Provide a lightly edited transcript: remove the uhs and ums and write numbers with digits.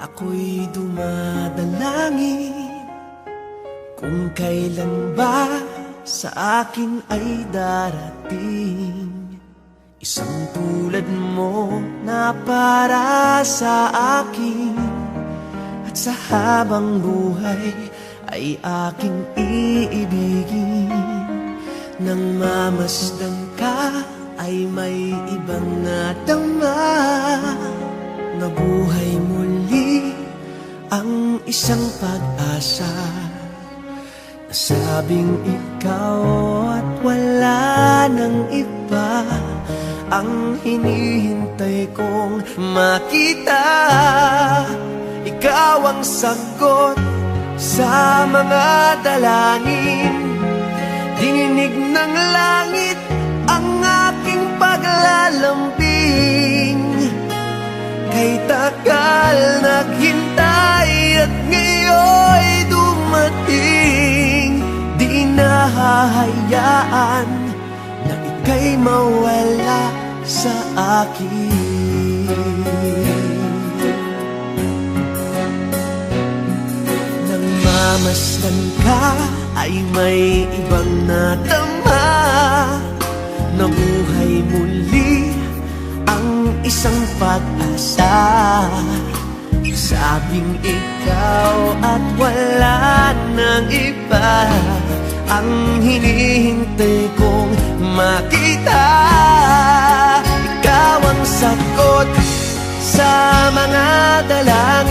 Ako'y dumadalangin kung kailan ba sa akin ay darating isang tulad mo na para sa akin. At sa habang buhay ay aking iibigin. Nang mamasdan ka ay may ibang nadama. Nabuhay muli ang isang pag-asa. Nasabing ikaw at wala nang iba ang hinihintay kong makita. Ikaw ang sagot sa mga dalangin. Dininig ng langit ang aking paglalambing. Kay tagal naghintay at ngayon'y dumating. Di nahahayaan na ika'y mawala sa akin. Nang mamasdan ka ay may ibang nadama. Nabuhay muli ang isang pag-asa. Sabing ikaw at wala nang iba ang hinihintay kong makita. Ikaw ang sagot sa mga dalangin.